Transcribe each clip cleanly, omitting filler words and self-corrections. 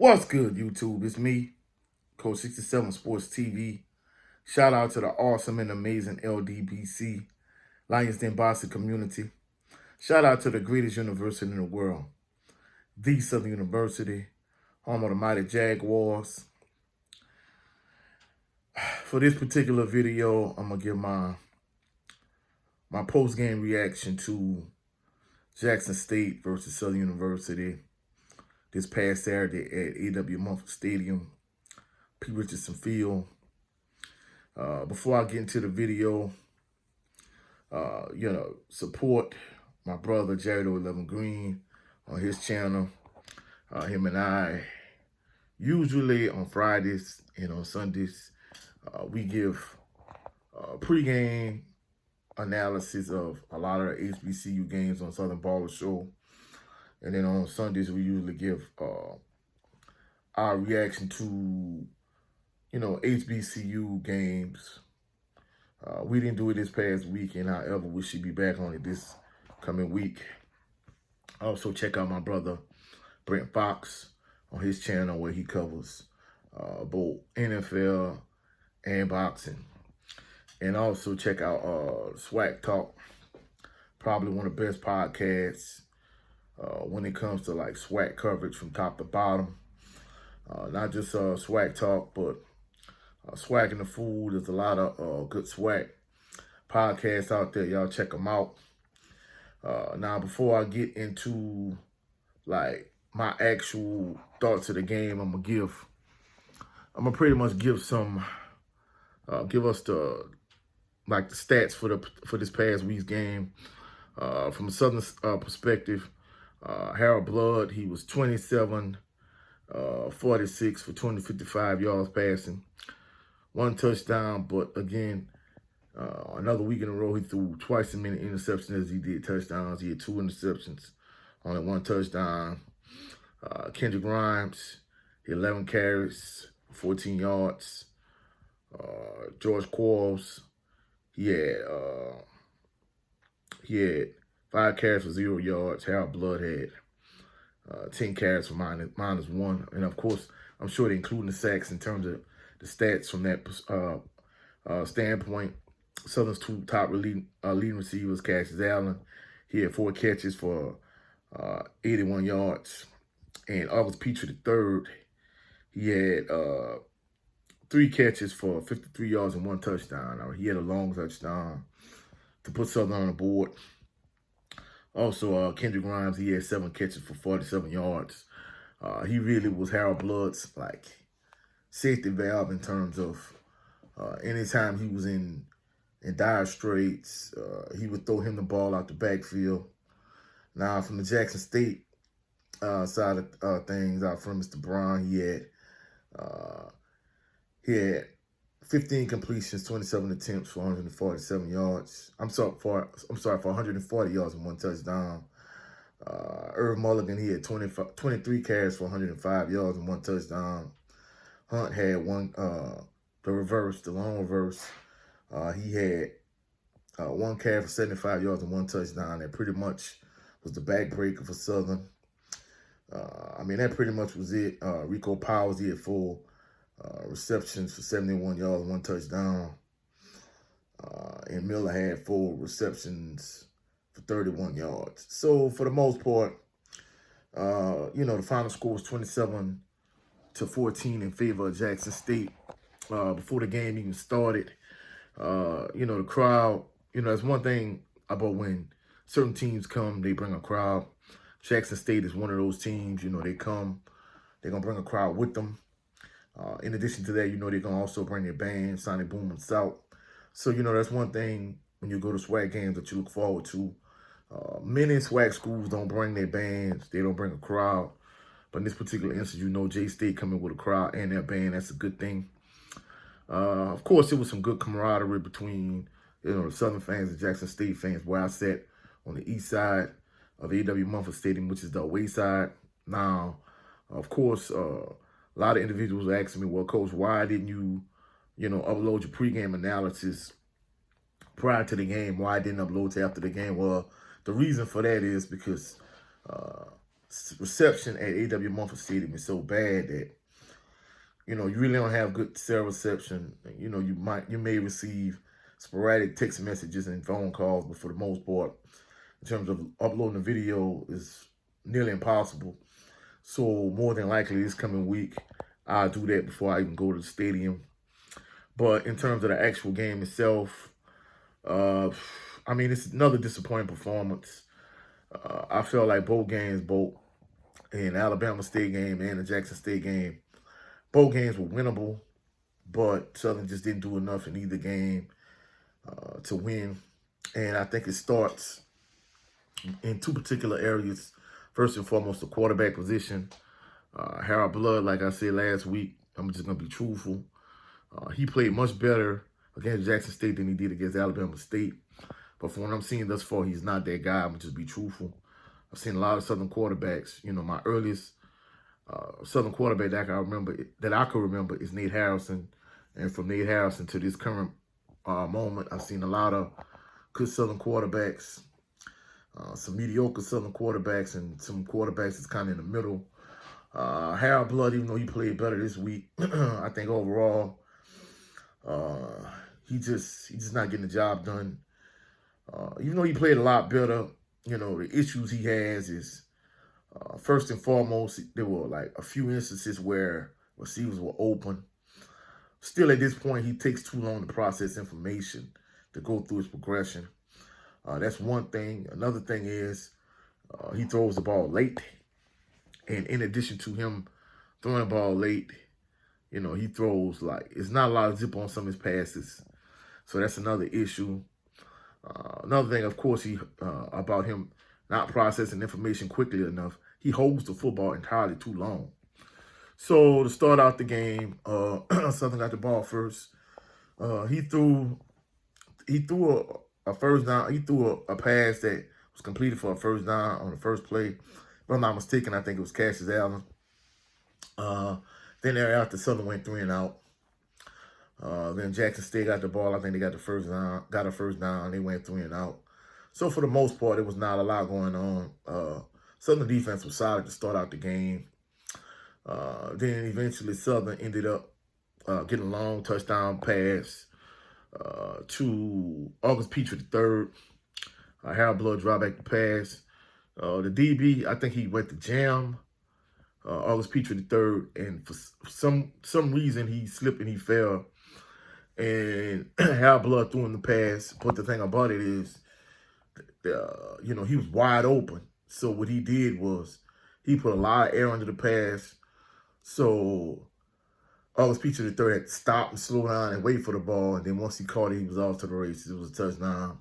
What's good, YouTube? It's me, Coach 67 Sports TV. Shout out to the awesome and amazing LDBC, Lions Den Boston community. Shout out to the greatest university in the world, the Southern University, home of the mighty Jaguars. For this particular video, I'm going to give my post-game reaction to Jackson State versus Southern University this past Saturday at A.W. Mumford Stadium, P. Richardson Field. Before I get into the video, support my brother Jared 11 Green on his channel. Him and I usually on Fridays and on Sundays, we give pregame analysis of a lot of the HBCU games on Southern Baller Show. And then on Sundays, we usually give our reaction to, HBCU games. We didn't do it this past weekend. However, we should be back on it this coming week. Also, check out my brother, Brent Fox, on his channel where he covers both NFL and boxing. And also check out Swag Talk, probably one of the best podcasts when it comes to like swag coverage from top to bottom. Not just Swag Talk, but Swag in the Food. There's a lot of good swag podcasts out there. Y'all check them out. Now, before I get into like my actual thoughts of the game, I'm gonna pretty much give us the stats for this past week's game. From a Southern perspective, Harold Blood, he was 27, 46 for 255 yards passing, 1 touchdown. But again, another week in a row, he threw twice as many interceptions as he did touchdowns. He had 2 interceptions, only 1 touchdown. Kendrick Grimes, he had 11 carries, 14 yards. George Quarles, he had 5 carries for 0 yards. Harold Blood had 10 carries for minus 1. And of course, I'm sure they're including the sacks in terms of the stats from that standpoint. Southern's 2 top leading receivers, Cassius Allen, he had 4 catches for 81 yards. And August Petrie III, he had 3 catches for 53 yards and 1 touchdown. He had a long touchdown to put Southern on the board. Also, Kendrick Grimes, he had 7 catches for 47 yards. He really was Harold Blood's safety valve in terms of anytime he was in dire straits, he would throw him the ball out the backfield. Now, from the Jackson State side of things, out from Mr. Brown, he had 15 completions, 27 attempts for 147 yards. I'm sorry, for 140 yards and 1 touchdown. Irv Mulligan, he had 23 carries for 105 yards and 1 touchdown. Hunt had the long reverse. He had 1 carry for 75 yards and 1 touchdown. That pretty much was the backbreaker for Southern. That pretty much was it. Rico Powers, he had 4 receptions for 71 yards and 1 touchdown. And Miller had 4 receptions for 31 yards. So for the most part, the final score was 27-14 in favor of Jackson State. Before the game even started, the crowd, that's one thing about when certain teams come, they bring a crowd. Jackson State is one of those teams, they come, they're going to bring a crowd with them. In addition to that, they're going to also bring their band, Sonic Boom and South. So, that's one thing when you go to swag games that you look forward to. Many swag schools don't bring their bands. They don't bring a crowd. But in this particular instance, J-State coming with a crowd and their band. That's a good thing. Of course, there was some good camaraderie between, the Southern fans and Jackson State fans, where I sat on the east side of A.W. Mumford Stadium, which is the away side. Now, of course, a lot of individuals are asking me, well, Coach, why didn't you, upload your pregame analysis prior to the game? Why didn't upload to after the game? Well, the reason for that is because reception at A.W. Mumford Stadium is so bad that, you really don't have good cell reception. You may receive sporadic text messages and phone calls, but for the most part, in terms of uploading a video, is nearly impossible. So more than likely this coming week, I'll do that before I even go to the stadium. But in terms of the actual game itself, it's another disappointing performance. I felt like both games, both in Alabama State game and the Jackson State game, both games were winnable, but Southern just didn't do enough in either game to win. And I think it starts in two particular areas. First and foremost, the quarterback position. Harold Blood, like I said last week, I'm just going to be truthful. He played much better against Jackson State than he did against Alabama State. But from what I'm seeing thus far, he's not that guy. I'm going to just be truthful. I've seen a lot of Southern quarterbacks. My earliest Southern quarterback that I could remember is Nate Harrison. And from Nate Harrison to this current moment, I've seen a lot of good Southern quarterbacks, some mediocre Southern quarterbacks, and some quarterbacks that's kind of in the middle. Harold Blood, even though he played better this week, I think overall, he's just not getting the job done. Even though he played a lot better, the issues he has is, first and foremost, there were like a few instances where receivers were open. Still, at this point, he takes too long to process information to go through his progression. That's one thing. Another thing is he throws the ball late. And in addition to him throwing the ball late, he throws it's not a lot of zip on some of his passes. So that's another issue. Another thing, of course, about him not processing information quickly enough, he holds the football entirely too long. So to start out the game, Southern got the ball first. He threw a first down. He threw a pass that was completed for a first down on the first play. If I'm not mistaken, I think it was Cassius Allen. Then thereafter, Southern went 3 and out. Then Jackson State got the ball. I think they got a first down. They went 3 and out. So for the most part, there was not a lot going on. Southern defense was solid to start out the game. Then eventually Southern ended up getting a long touchdown pass to August Petrie III. Harold Blood dropped back the pass. The DB, I think he went to jam August Petrie III, and for some reason he slipped and he fell. And Harold Blood threw in the pass. But the thing about it is, he was wide open. So what he did was he put a lot of air under the pass. So August Petrie III had to stop and slow down and wait for the ball. And then once he caught it, he was off to the races. It was a touchdown.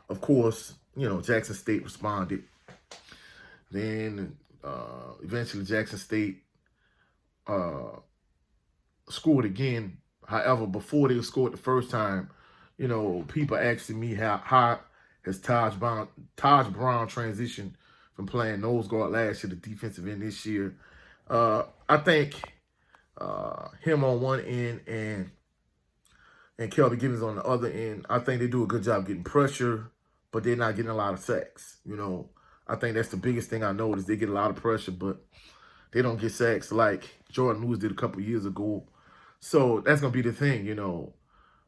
Of course, Jackson State responded. Then eventually Jackson State scored again. However, before they scored the first time, people asking me how has Taj Brown transitioned from playing nose guard last year to defensive end this year. I think him on one end and Kelby Gibbons on the other end, I think they do a good job getting pressure, but they're not getting a lot of sacks. I think that's the biggest thing I noticed. They get a lot of pressure, but they don't get sacks like Jordan Lewis did a couple years ago. So that's going to be the thing, They're going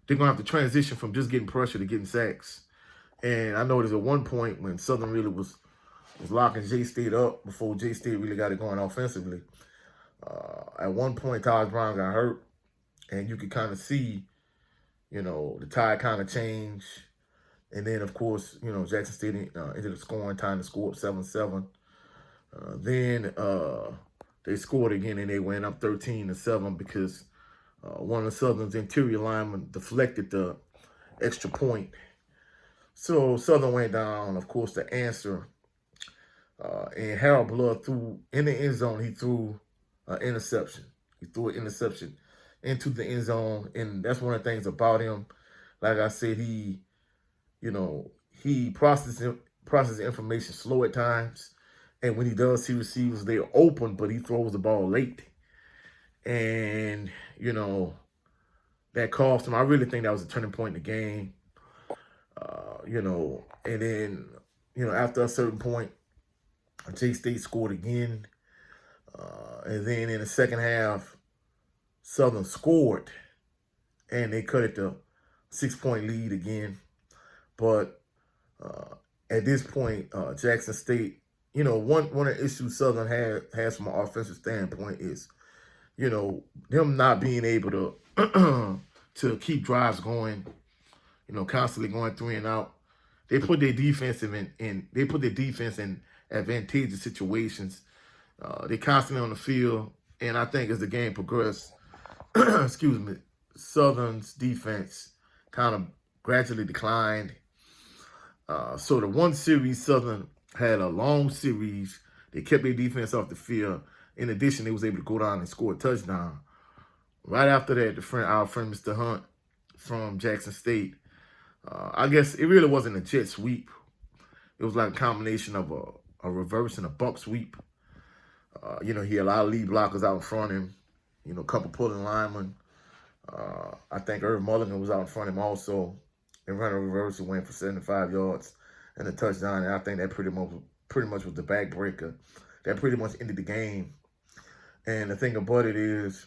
to have to transition from just getting pressure to getting sacks. And I noticed at one point when Southern really was locking J-State up before J-State really got it going offensively, at one point Taj Brown got hurt, and you could kind of see, the tide kind of change. And then, of course, Jackson State ended up scoring time to score up 7-7. Then they scored again, and they went up 13-7 because one of the Southern's interior linemen deflected the extra point. So Southern went down, of course, to answer. And Harold Blood threw in the end zone. He threw an interception. He threw an interception into the end zone, and that's one of the things about him. Like I said, he processes information slow at times, and when he does see receivers, they're open, but he throws the ball late, and that cost him. I really think that was a turning point in the game. And then after a certain point, J-State scored again. And then in the second half, Southern scored, and they cut it to 6-point lead again. But at this point, Jackson State, one of the issues Southern has from an offensive standpoint is, them not being able to to keep drives going, constantly going 3 and out. They put their defense in advantageous situations. They constantly on the field, and I think as the game progressed, excuse me, Southern's defense kind of gradually declined. So the one series, Southern had a long series. They kept their defense off the field. In addition, they was able to go down and score a touchdown. Right after that, our friend Mr. Hunt from Jackson State, I guess it really wasn't a jet sweep. It was like a combination of a reverse and a buck sweep. He had a lot of lead blockers out in front of him. A couple pulling linemen. I think Irv Mulligan was out in front of him also. And running a reverse, he went for 75 yards and a touchdown. And I think that pretty much was the backbreaker. That pretty much ended the game. And the thing about it is,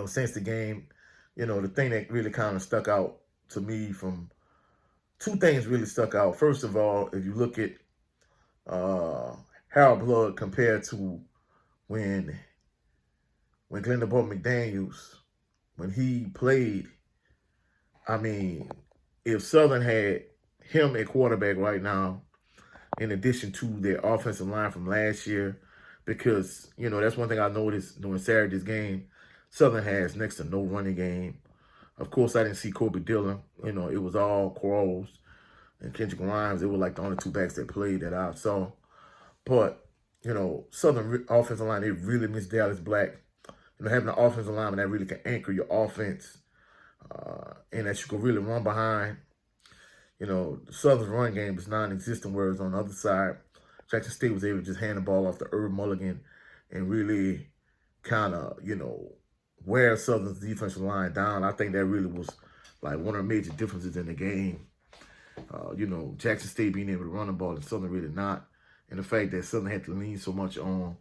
since the game, the thing that really kind of stuck out to me from two things really stuck out. First of all, if you look at Harold Blood compared to when Glendon McDaniels, when he played, I mean, if Southern had him at quarterback right now, in addition to their offensive line from last year, because, that's one thing I noticed during Saturday's game, Southern has next to no running game. Of course, I didn't see Kobe Dillon. It was all Quarles and Kendrick Grimes. They were like the only two backs that played that I saw. But, Southern offensive line, they really miss Dallas Black. Having an offensive lineman that really can anchor your offense and that you can really run behind. Southern's run game is non-existent, whereas on the other side, Jackson State was able to just hand the ball off to Irv Mulligan and really kind of, wear Southern's defensive line down. I think that really was like one of the major differences in the game. Jackson State being able to run the ball and Southern really not. And the fact that Southern had to lean so much on,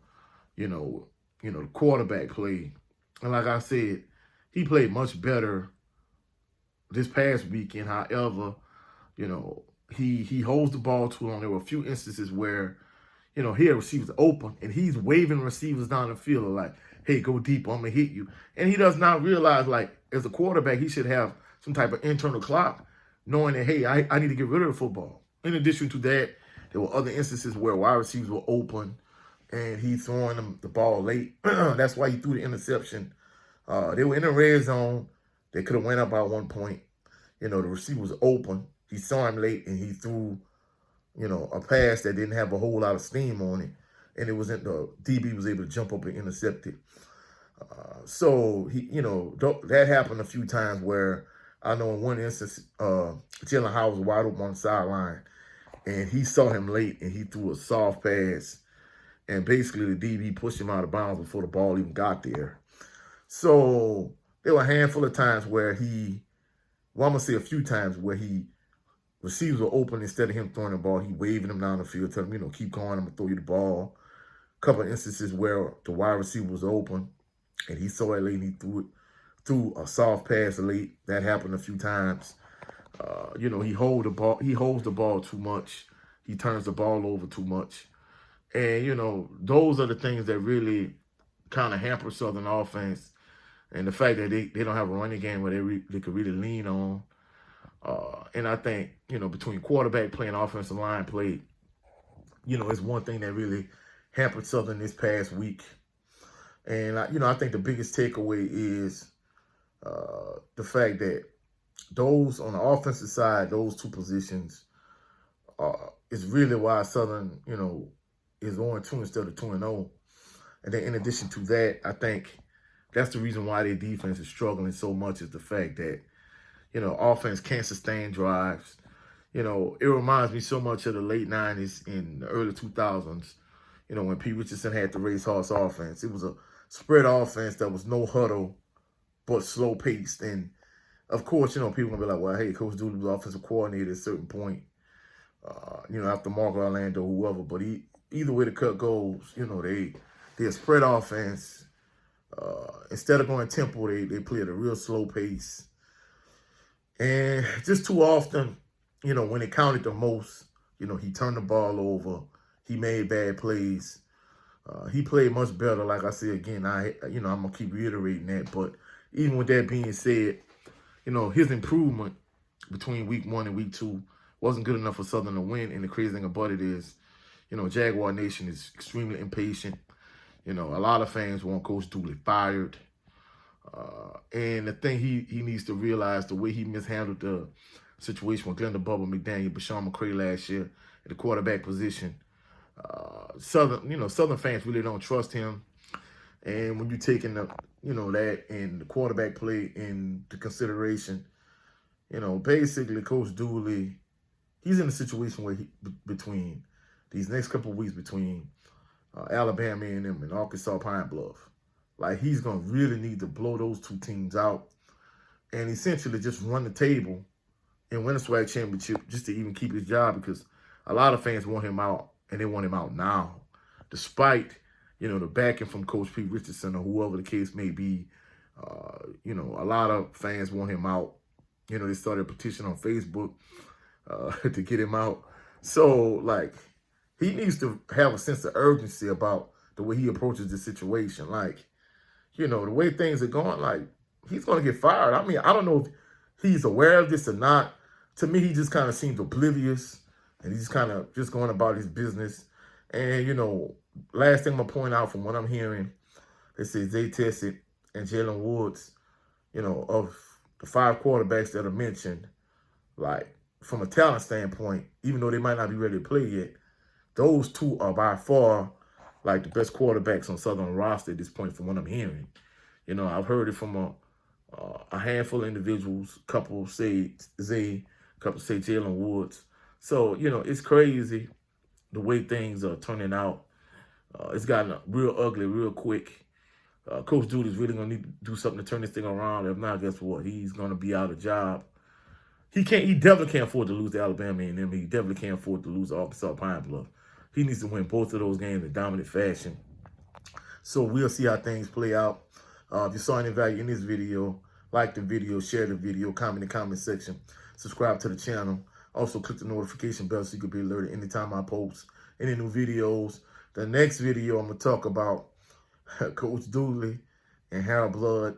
the quarterback play. And like I said, he played much better this past weekend. However, he holds the ball too long. There were a few instances where, he had receivers open and he's waving receivers down the field like, hey, go deep, I'm going to hit you. And he does not realize, like, as a quarterback, he should have some type of internal clock, knowing that, hey, I need to get rid of the football. In addition to that, there were other instances where wide receivers were open and he throwing them the ball late. That's why he threw the interception. They were in the red zone. They could have went up by 1 point. The receiver was open. He saw him late and he threw, a pass that didn't have a whole lot of steam on it. And it wasn't the DB was able to jump up and intercept it. So that happened a few times where I know in one instance, Jalen Howard was wide open on the sideline and he saw him late and he threw a soft pass and basically the DB pushed him out of bounds before the ball even got there. So there were a handful of times where I'm going to say a few times where receivers were open. Instead of him throwing the ball, he waving them down the field, telling him, keep going, I'm going to throw you the ball. A couple of instances where the wide receiver was open and he saw it late and he threw a soft pass late. That happened a few times. He holds the ball too much. He turns the ball over too much. And, those are the things that really kind of hamper Southern offense. And the fact that they don't have a running game where they could really lean on. And I think, between quarterback play and offensive line play, it's one thing that really hampered Southern this past week. And, I think the biggest takeaway is the fact that those on the offensive side, those two positions, is really why Southern, is 0-2 instead of 2-0. And then in addition to that, I think that's the reason why their defense is struggling so much is the fact that, offense can't sustain drives. It reminds me so much of the late 90s and the early 2000s, when Pete Richardson had the racehorse offense. It was a spread offense that was no huddle, but slow paced. And of course, people gonna be like, well, hey, Coach Dooley was offensive coordinator at a certain point, after Mark Orlando, whoever, but he either way the cut goes, they're a spread offense. Instead of going tempo, they play at a real slow pace. And just too often, when it counted the most, he turned the ball over. He made bad plays. He played much better. Like I said again, I'm gonna keep reiterating that. But even with that being said, his improvement between week 1 and week 2 wasn't good enough for Southern to win. And the crazy thing about it is, Jaguar Nation is extremely impatient. A lot of fans want Coach Dooley fired. And the thing he needs to realize, the way he mishandled the situation with Glenda Bubba McDaniel, Bashawn McCray last year at the quarterback position, Southern fans really don't trust him. And when you're taking that and the quarterback play into consideration, basically Coach Dooley, he's in a situation where between these next couple of weeks between Alabama A&M and Arkansas Pine Bluff, like he's gonna really need to blow those two teams out and essentially just run the table and win a SWAC championship just to even keep his job, because a lot of fans want him out and they want him out now, despite the backing from Coach Pete Richardson or whoever the case may be. A lot of fans want him out. They started a petition on Facebook to get him out. So, like, he needs to have a sense of urgency about the way he approaches the situation. Like, the way things are going, like, he's going to get fired. I mean, I don't know if he's aware of this or not. To me, he just kind of seems oblivious, and he's kind of just going about his business. And, last thing I'm going to point out from what I'm hearing, they say Zay Tessett and Jalen Woods, of the 5 quarterbacks that are mentioned, like, from a talent standpoint, even though they might not be ready to play yet, those 2 are by far like the best quarterbacks on Southern roster at this point from what I'm hearing. I've heard it from a handful of individuals. A couple say Zay, a couple say Jalen Woods. So, it's crazy the way things are turning out. It's gotten real ugly real quick. Coach Dooley's really going to need to do something to turn this thing around. If not, guess what? He's going to be out of job. He definitely can't afford to lose to Alabama A&M. He definitely can't afford to lose to Arkansas Pine Bluff. He needs to win both of those games in dominant fashion. So we'll see how things play out. If you saw any value in this video, like the video, share the video, comment in the comment section, subscribe to the channel. Also, click the notification bell so you can be alerted anytime I post any new videos. The next video, I'm going to talk about Coach Dooley and Harold Blood.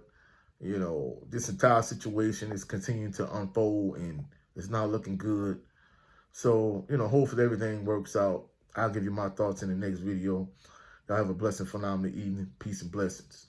This entire situation is continuing to unfold and it's not looking good. So, hopefully everything works out. I'll give you my thoughts in the next video. Y'all have a blessed, phenomenal evening. Peace and blessings.